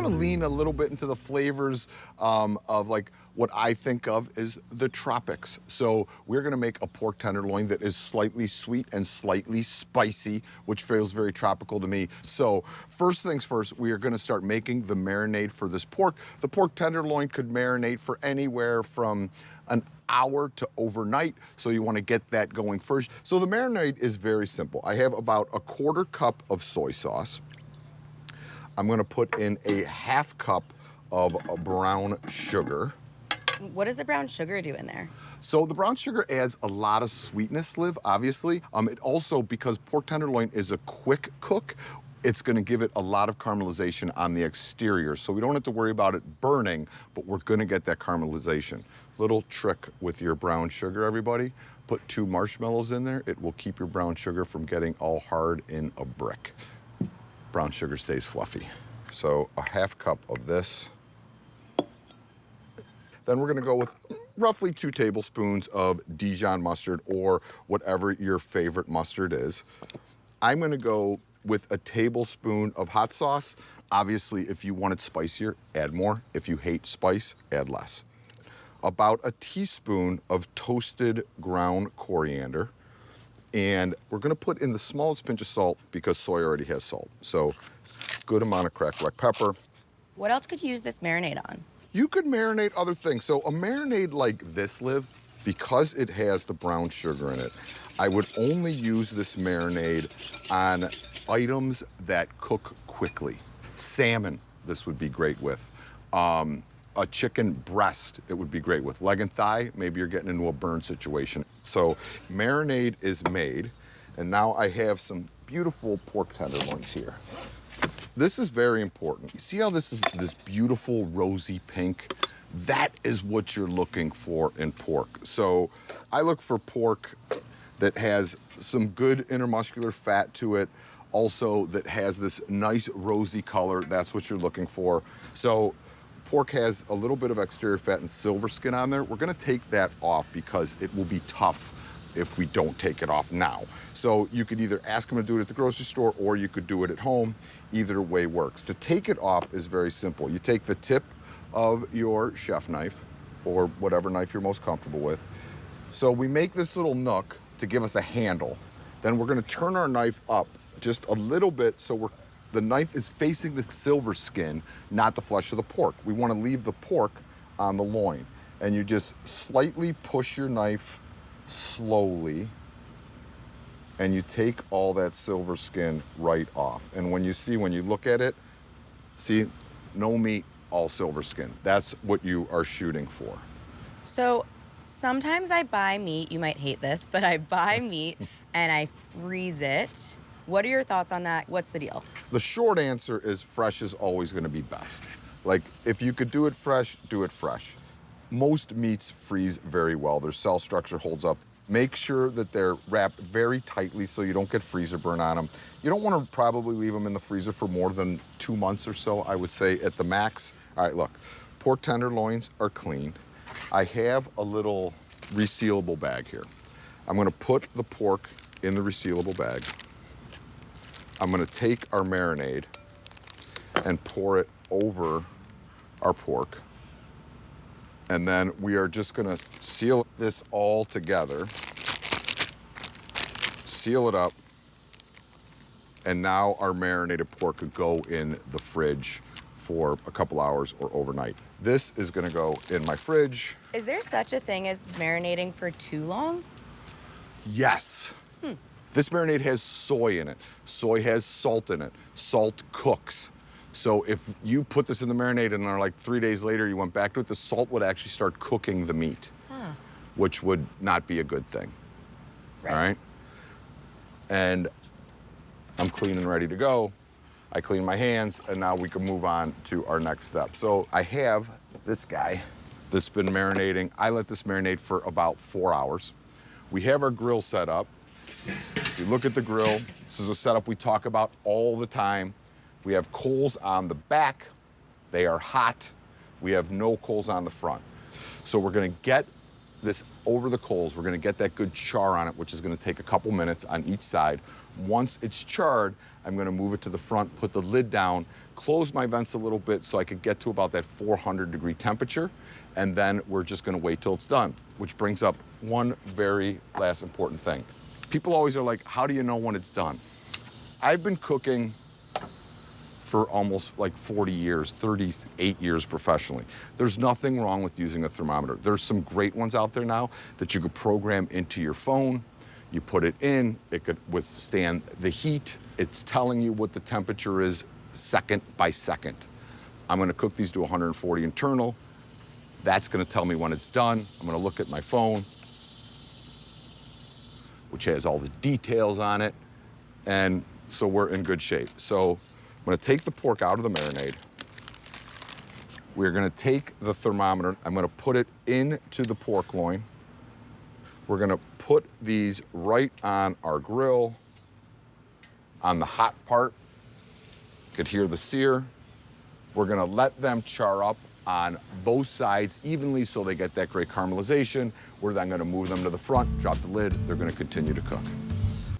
gonna lean a little bit into the flavors of like what I think of is the tropics. So we're gonna make a pork tenderloin that is slightly sweet and slightly spicy, which feels very tropical to me. So first things first, we are gonna start making the marinade for this pork. The pork tenderloin could marinate for anywhere from an hour to overnight, so you wanna get that going first. So the marinade is very simple. I have about a 1/4 cup of soy sauce. I'm gonna put in a 1/2 cup of brown sugar. What does the brown sugar do in there? So the brown sugar adds a lot of sweetness, Liv, obviously. It also, because pork tenderloin is a quick cook, it's gonna give it a lot of caramelization on the exterior. So we don't have to worry about it burning, but we're gonna get that caramelization. Little trick with your brown sugar, everybody. Put 2 marshmallows in there. It will keep your brown sugar from getting all hard in a brick. Brown sugar stays fluffy. So a 1/2 cup of this. Then we're gonna go with roughly 2 tablespoons of Dijon mustard or whatever your favorite mustard is. I'm gonna go with a tablespoon of hot sauce. Obviously, if you want it spicier, add more. If you hate spice, add less. About a teaspoon of toasted ground coriander. And we're gonna put in the smallest pinch of salt because soy already has salt. So good amount of cracked black pepper. What else could you use this marinade on? You could marinate other things. So a marinade like this, Liv, because it has the brown sugar in it, I would only use this marinade on items that cook quickly. Salmon, this would be great with. A chicken breast, it would be great with. Leg and thigh, maybe you're getting into a burn situation. So marinade is made, and now I have some beautiful pork tenderloins here. This is very important. You see how this is this beautiful rosy pink? That is what you're looking for in pork. So I look for pork that has some good intermuscular fat to it, also that has this nice rosy color. That's what you're looking for. So pork has a little bit of exterior fat and silver skin on there. We're gonna take that off because it will be tough if we don't take it off now. So you could either ask them to do it at the grocery store or you could do it at home. Either way works. To take it off is very simple. You take the tip of your chef knife or whatever knife you're most comfortable with. So we make this little nook to give us a handle. Then we're gonna turn our knife up just a little bit so the knife is facing the silver skin, not the flesh of the pork. We wanna leave the pork on the loin. And you just slightly push your knife slowly, and you take all that silver skin right off. And when you look at it, see, no meat, all silver skin. That's what you are shooting for. So sometimes I buy meat, you might hate this, but I buy meat and I freeze it. What are your thoughts on that? What's the deal? The short answer is fresh is always gonna be best. Like, if you could do it fresh, do it fresh. Most meats freeze very well. Their cell structure holds up. Make sure that they're wrapped very tightly so you don't get freezer burn on them. You don't want to probably leave them in the freezer for more than 2 months or so, I would say at the max. All right, look, pork tenderloins are clean. I have a little resealable bag here. I'm gonna put the pork in the resealable bag. I'm gonna take our marinade and pour it over our pork. And then we are just gonna seal this all together, seal it up, and now our marinated pork could go in the fridge for a couple hours or overnight. This is gonna go in my fridge. Is there such a thing as marinating for too long? Yes. This marinade has soy in it. Soy has salt in it. Salt cooks. So if you put this in the marinade and are like 3 days later you went back to it, the salt would actually start cooking the meat, which would not be a good thing. Right. All right? And I'm clean and ready to go. I clean my hands, and now we can move on to our next step. So I have this guy that's been marinating. I let this marinate for about 4 hours. We have our grill set up. If you look at the grill, this is a setup we talk about all the time. We have coals on the back. They are hot. We have no coals on the front. So we're gonna get this over the coals. We're gonna get that good char on it, which is gonna take a couple minutes on each side. Once it's charred, I'm gonna move it to the front, put the lid down, close my vents a little bit so I could get to about that 400-degree temperature, and then we're just gonna wait till it's done, which brings up one very last important thing. People always are like, how do you know when it's done? I've been cooking for almost like 40 years, 38 years professionally. There's nothing wrong with using a thermometer. There's some great ones out there now that you could program into your phone. You put it in, it could withstand the heat. It's telling you what the temperature is second by second. I'm gonna cook these to 140 internal. That's gonna tell me when it's done. I'm gonna look at my phone, which has all the details on it. And so we're in good shape. So I'm gonna take the pork out of the marinade. We're gonna take the thermometer, I'm gonna put it into the pork loin. We're gonna put these right on our grill, on the hot part. You could hear the sear. We're gonna let them char up on both sides evenly so they get that great caramelization. We're then gonna move them to the front, drop the lid, they're gonna continue to cook.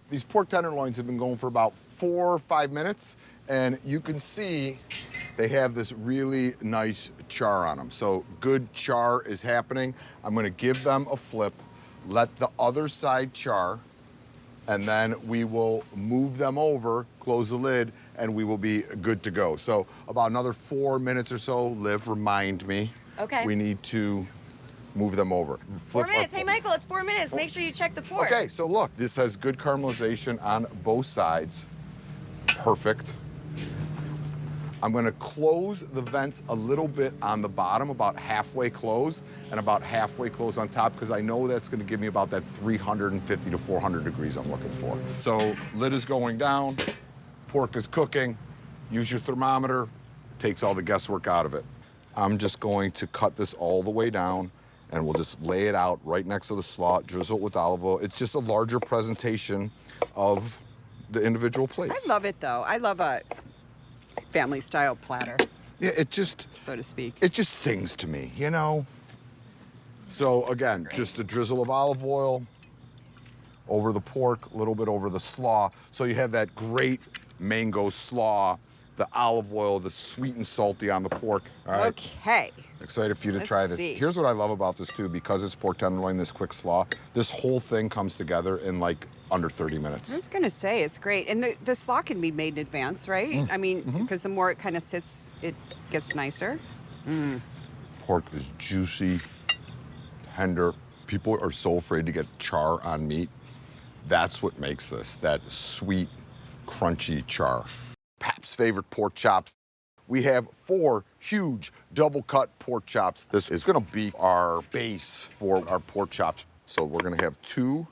These pork tenderloins have been going for about 4 or 5 minutes, and you can see they have this really nice char on them. So good char is happening. I'm gonna give them a flip, let the other side char, and then we will move them over, close the lid, and we will be good to go. So about another 4 minutes or so. Liv, remind me. Okay. We need to move them over. 4 minutes. Hey, Michael, it's 4 minutes. Make sure you check the pork. Okay, so look, this has good caramelization on both sides. Perfect. I'm gonna close the vents a little bit on the bottom, about halfway closed, and about halfway closed on top, because I know that's gonna give me about that 350 to 400 degrees I'm looking for. So lid is going down, pork is cooking. Use your thermometer, takes all the guesswork out of it. I'm just going to cut this all the way down, and we'll just lay it out right next to the slot, drizzle it with olive oil. It's just a larger presentation of the individual plates. I love it, though. I love a family-style platter, Yeah, it just, so to speak. it just sings to me, you know? So again, just a drizzle of olive oil over the pork, a little bit over the slaw. So you have that great mango slaw, the olive oil, the sweet and salty on the pork. All right. Okay. Excited for you to Let's try this. see. Here's what I love about this too, because it's pork tenderloin, this quick slaw, this whole thing comes together in like under 30 minutes. I was going to say, it's great. And the slaw can be made in advance, right? I mean, because the more it kind of sits, it gets nicer. Pork is juicy, tender. People are so afraid to get char on meat. That's what makes this, that sweet, crunchy char. Pap's favorite pork chops. We have 4 huge double cut pork chops. This is gonna be our base for our pork chops. So we're gonna have 2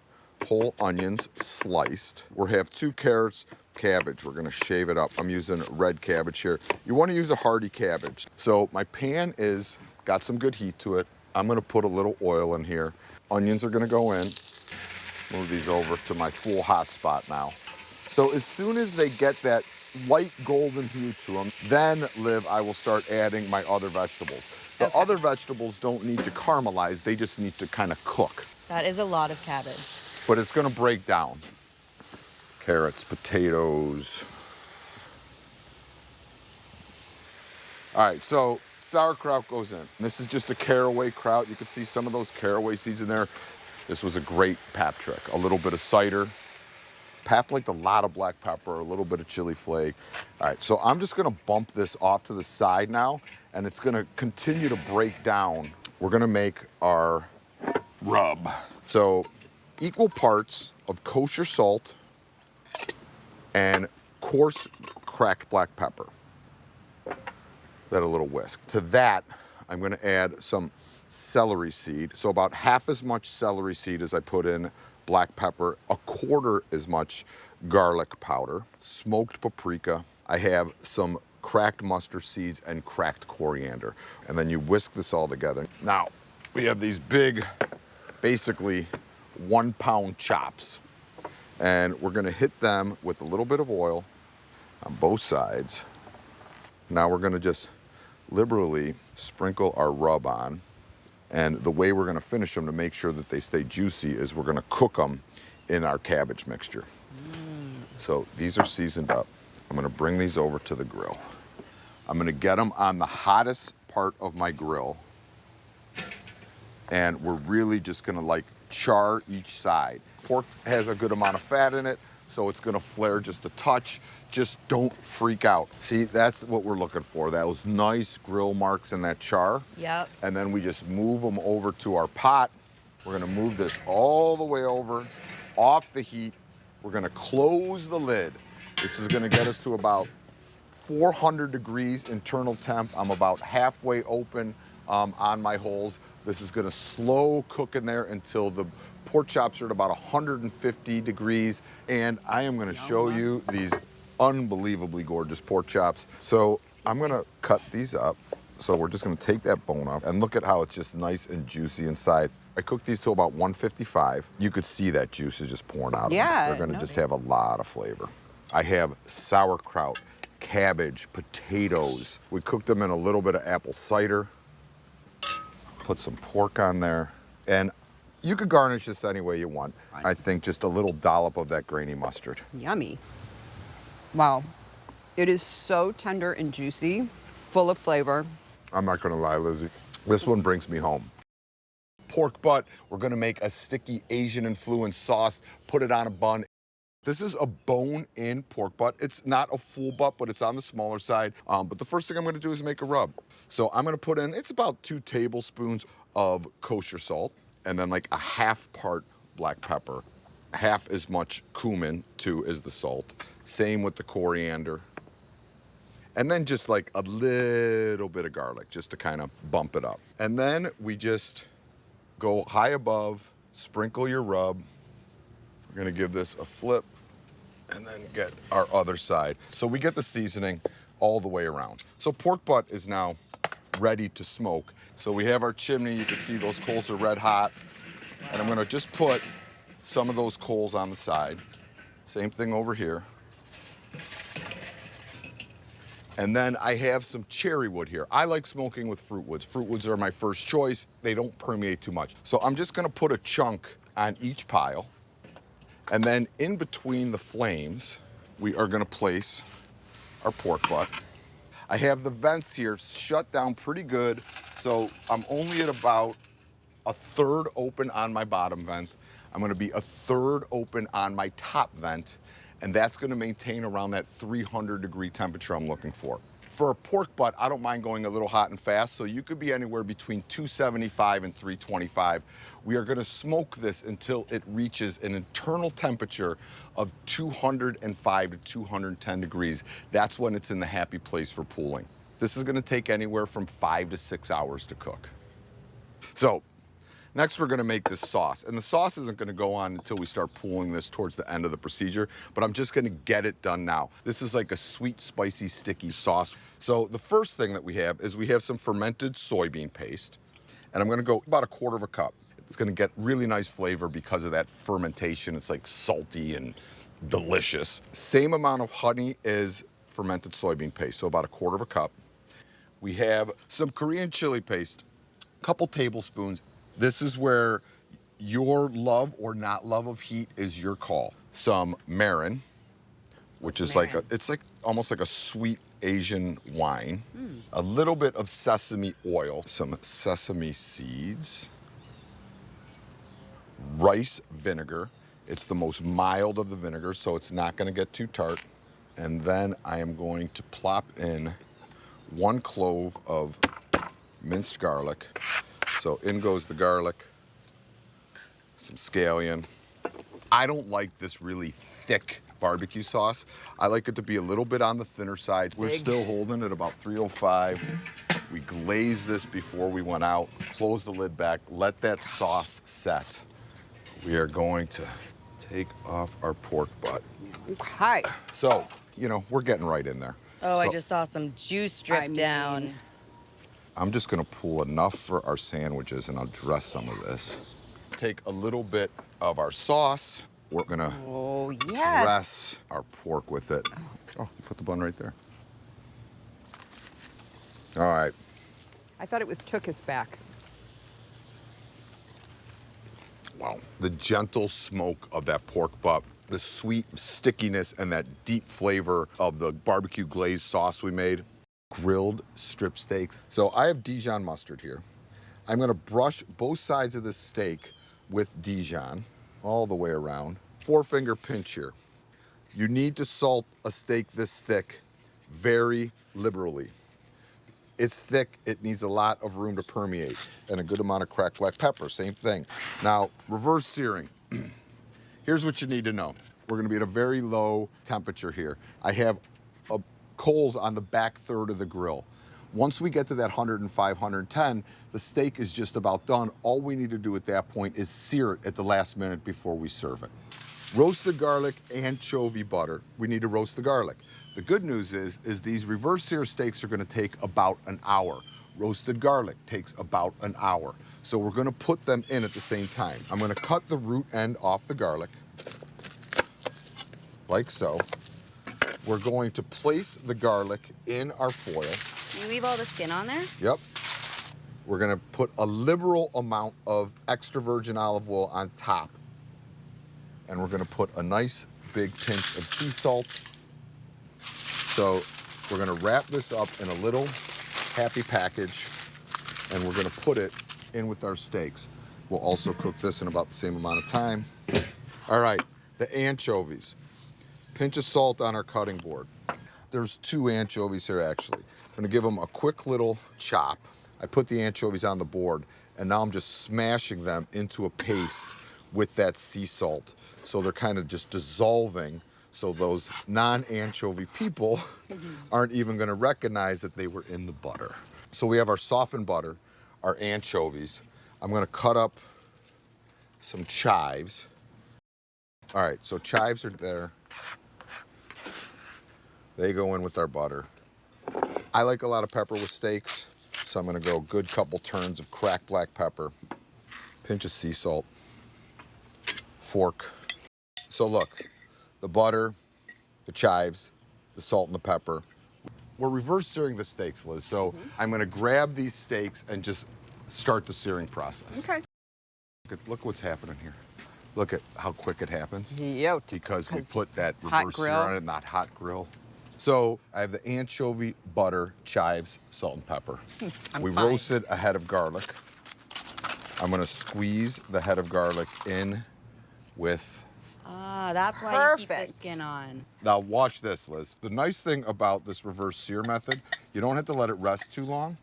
whole onions sliced. We'll have 2 carrots, cabbage. We're gonna shave it up. I'm using red cabbage here. You wanna use a hearty cabbage. So my pan is, got some good heat to it. I'm gonna put a little oil in here. Onions are gonna go in. Move these over to my full hot spot now. So as soon as they get that light golden hue to them, then, Liv, I will start adding my other vegetables. The other vegetables don't need to caramelize, they just need to kind of cook. That is a lot of cabbage. But it's gonna break down. Carrots, potatoes. All right, so sauerkraut goes in. This is just a caraway kraut. You can see some of those caraway seeds in there. This was a great Pap trick. A little bit of cider. Pap liked a lot of black pepper, a little bit of chili flake. All right, so I'm just gonna bump this off to the side now, and it's gonna continue to break down. We're gonna make our rub. So equal parts of kosher salt and coarse cracked black pepper. That a little whisk. To that, I'm gonna add some celery seed. So about half as much celery seed as I put in black pepper, a quarter as much garlic powder, smoked paprika. I have some cracked mustard seeds and cracked coriander. And then you whisk this all together. Now, we have these big, basically 1 pound chops. And we're gonna hit them with a little bit of oil on both sides. Now we're gonna just liberally sprinkle our rub on. And the way we're gonna finish them to make sure that they stay juicy is we're gonna cook them in our cabbage mixture. So these are seasoned up. I'm gonna bring these over to the grill. I'm gonna get them on the hottest part of my grill. And we're really just gonna like char each side. Pork has a good amount of fat in it, so it's gonna flare just a touch. Just don't freak out. See, that's what we're looking for. Those nice grill marks in that char. Yep. And then we just move them over to our pot. We're gonna move this all the way over, off the heat. We're gonna close the lid. This is gonna get us to about 400 degrees internal temp. I'm about halfway open on my holes. This is gonna slow cook in there until the pork chops are at about 150 degrees. And I am gonna show you these unbelievably gorgeous pork chops. So I'm gonna cut these up. So we're just gonna take that bone off and look at how it's just nice and juicy inside. I cooked these to about 155. You could see that juice is just pouring out of them. Yeah, They're gonna just have a lot of flavor. I have sauerkraut, cabbage, potatoes. We cooked them in a little bit of apple cider. Put some pork on there. And you could garnish this any way you want. I think just a little dollop of that grainy mustard. Yummy. Wow. It is so tender and juicy, full of flavor. I'm not gonna lie, Lizzie. This one brings me home. Pork butt, we're gonna make a sticky Asian influenced sauce, put it on a bun. This is a bone-in pork butt. It's not a full butt, but it's on the smaller side. But the first thing I'm gonna do is make a rub. So I'm gonna put in, it's about 2 tablespoons of kosher salt, and then like a half part black pepper, half as much cumin too as the salt. Same with the coriander. And then just like a little bit of garlic just to kind of bump it up. And then we just go high above, sprinkle your rub. We're gonna give this a flip and then get our other side. So we get the seasoning all the way around. So pork butt is now ready to smoke. So we have our chimney, you can see those coals are red hot. And I'm gonna just put some of those coals on the side. Same thing over here. And then I have some cherry wood here. I like smoking with fruit woods. Fruit woods are my first choice. They don't permeate too much. So I'm just gonna put a chunk on each pile. And then in between the flames, we are gonna place our pork butt. I have the vents here shut down pretty good. So I'm only at about a third open on my bottom vent. I'm gonna be a third open on my top vent. And that's gonna maintain around that 300 degree temperature I'm looking for. For a pork butt, I don't mind going a little hot and fast, so you could be anywhere between 275 and 325. We are gonna smoke this until it reaches an internal temperature of 205 to 210 degrees. That's when it's in the happy place for pooling. This is gonna take anywhere from 5 to 6 hours to cook. So, next, we're gonna make this sauce. And the sauce isn't gonna go on until we start pooling this towards the end of the procedure, but I'm just gonna get it done now. This is like a sweet, spicy, sticky sauce. So the first thing that we have is we have some fermented soybean paste, and I'm gonna go about 1/4 cup. It's gonna get really nice flavor because of that fermentation. It's like salty and delicious. Same amount of honey as fermented soybean paste, so about 1/4 cup. We have some Korean chili paste, a couple tablespoons. This is where your love or not love of heat is your call. Some marin, which is like it's like almost like a sweet Asian wine. A little bit of sesame oil, some sesame seeds, rice vinegar. It's the most mild of the vinegar, so it's not gonna get too tart. And then I am going to plop in 1 clove of minced garlic. So in goes the garlic, some scallion. I don't like this really thick barbecue sauce. I like it to be a little bit on the thinner side. We're still holding at about 305. We glazed this before we went out, close the lid back, let that sauce set. We are going to take off our pork butt. Okay. So, you know, we're getting right in there. Oh, I So- just saw some juice drip down. I'm just gonna pull enough for our sandwiches and I'll dress some of this. Take a little bit of our sauce. We're gonna Oh, yes. dress our pork with it. Oh, you put the bun right there. All right. I thought it was took us back. Wow. The gentle smoke of that pork butt the sweet stickiness and that deep flavor of the barbecue glazed sauce we made. Grilled strip steaks. So I have Dijon mustard here. I'm gonna brush both sides of this steak with Dijon all the way around. 4-finger pinch here. You need to salt a steak this thick very liberally. It's thick, it needs a lot of room to permeate, and a good amount of cracked black pepper, same thing. Now, reverse searing. Here's what you need to know. We're gonna be at a very low temperature here. I have coals on the back third of the grill. Once we get to that 105, 110, the steak is just about done. All we need to do at that point is sear it at the last minute before we serve it. Roasted garlic, anchovy butter. We need to roast the garlic. The good news is these reverse sear steaks are gonna take about an hour. Roasted garlic takes about an hour. So we're gonna put them in at the same time. I'm gonna cut the root end off the garlic, like so. We're going to place the garlic in our foil. You leave all the skin on there? Yep. We're gonna put a liberal amount of extra virgin olive oil on top. And we're gonna put a nice big pinch of sea salt. So we're gonna wrap this up in a little happy package, and we're gonna put it in with our steaks. We'll also cook this in about the same amount of time. All right, the anchovies. Pinch of salt on our cutting board. There's 2 anchovies here actually. I'm gonna give them a quick little chop. I put the anchovies on the board, and now I'm just smashing them into a paste with that sea salt. So they're kind of just dissolving, so those non-anchovy people aren't even gonna recognize that they were in the butter. So we have our softened butter, our anchovies. I'm gonna cut up some chives. All right, so chives are there. They go in with our butter. I like a lot of pepper with steaks, so I'm gonna go a good couple turns of cracked black pepper, pinch of sea salt, fork. So look, the butter, the chives, the salt and the pepper. We're reverse searing the steaks, Liz, so I'm gonna grab these steaks and just start the searing process. Okay. Look what's happening here. Look at how quick it happens. Yo, Because we put that hot reverse sear grill. on it, not hot grill. So I have the anchovy, butter, chives, salt and pepper. We fine. roasted a head of garlic. I'm gonna squeeze the head of garlic in with, Ah, that's why you keep the Perfect. skin on. now watch this, Liz. The nice thing about this reverse sear method, you don't have to let it rest too long.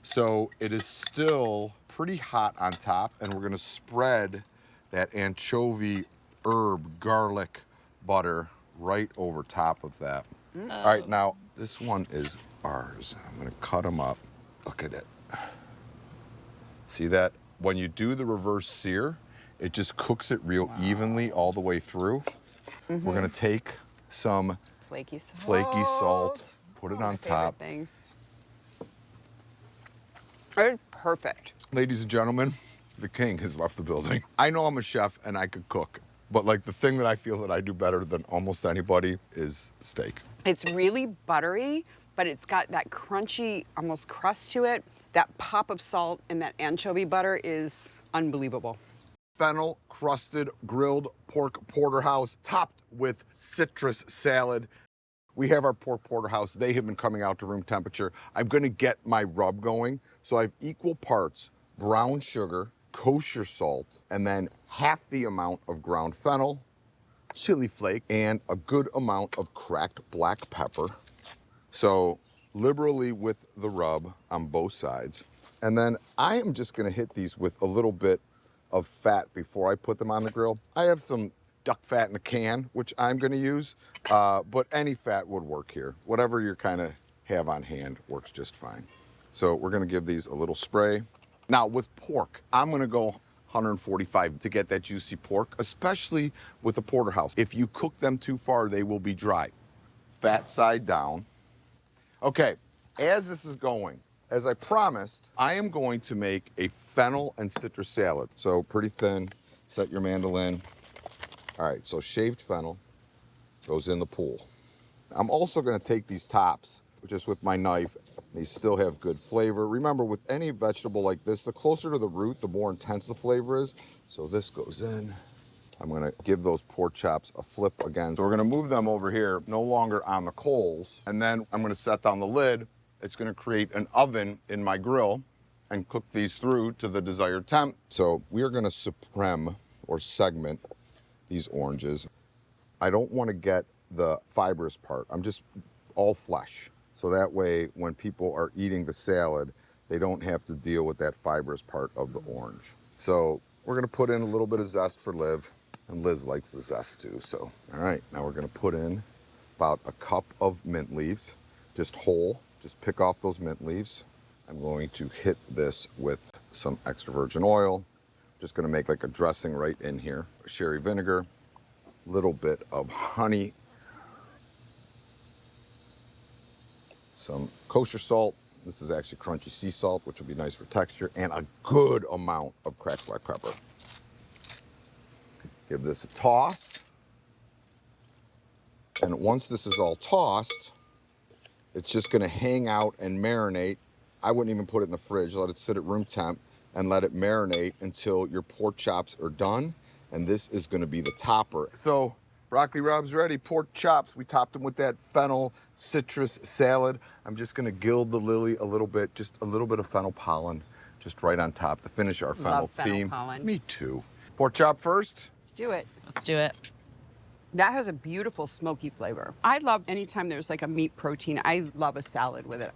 So it is still pretty hot on top, and we're gonna spread that anchovy, herb, garlic, butter right over top of that. All right, now this one is ours. I'm gonna cut them up. Look at it. See that? When you do the reverse sear, it just cooks it real evenly all the way through. We're gonna take some Flaky salt. flaky salt, put it One of on my favorite top. Things. It's perfect. Ladies and gentlemen, the king has left the building. I know I'm a chef and I could cook, but like the thing that I feel that I do better than almost anybody is steak. It's really buttery, but it's got that crunchy, almost crust to it. That pop of salt and that anchovy butter is unbelievable. Fennel crusted grilled pork porterhouse topped with citrus salad. We have our pork porterhouse. They have been coming out to room temperature. I'm gonna get my rub going. So I have equal parts brown sugar, kosher salt, and then half the amount of ground fennel, chili flake, and a good amount of cracked black pepper. So liberally with the rub on both sides. And then I am just gonna hit these with a little bit of fat before I put them on the grill. I have some duck fat in a can, which I'm gonna use, but any fat would work here. Whatever you kind of have on hand works just fine. So we're gonna give these a little spray. Now with pork, I'm gonna go 145 to get that juicy pork, especially with the porterhouse. If you cook them too far, they will be dry. Fat side down. Okay, as this is going, as I promised, I am going to make a fennel and citrus salad. So pretty thin, set your mandolin. All right, so shaved fennel goes in the pool. I'm also gonna take these tops, just with my knife. These still have good flavor. Remember, with any vegetable like this, the closer to the root, the more intense the flavor is. So this goes in. I'm gonna give those pork chops a flip again. So we're gonna move them over here, no longer on the coals. And then I'm gonna set down the lid. It's gonna create an oven in my grill and cook these through to the desired temp. So we are gonna supreme or segment these oranges. I don't wanna get the fibrous part. I'm just all flesh. So that way, when people are eating the salad, they don't have to deal with that fibrous part of the orange. So we're gonna put in a little bit of zest for Liv, and Liz likes the zest too, so. All right, now we're gonna put in about a cup of mint leaves, just whole, just pick off those mint leaves. I'm going to hit this with some extra virgin oil. Just gonna make like a dressing right in here. Sherry vinegar, a little bit of honey, some kosher salt. This is actually crunchy sea salt, which will be nice for texture, and a good amount of cracked black pepper. Give this a toss. And once this is all tossed, it's just gonna hang out and marinate. I wouldn't even put it in the fridge, let it sit at room temp and let it marinate until your pork chops are done. And this is gonna be the topper. So broccoli rabe's ready, pork chops. We topped them with that fennel citrus salad. I'm just gonna gild the lily a little bit, just a little bit of fennel pollen, just right on top to finish our fennel Love fennel theme. pollen. Me too. Pork chop first. Let's do it. Let's do it. That has a beautiful smoky flavor. I love anytime there's like a meat protein. I love a salad with it.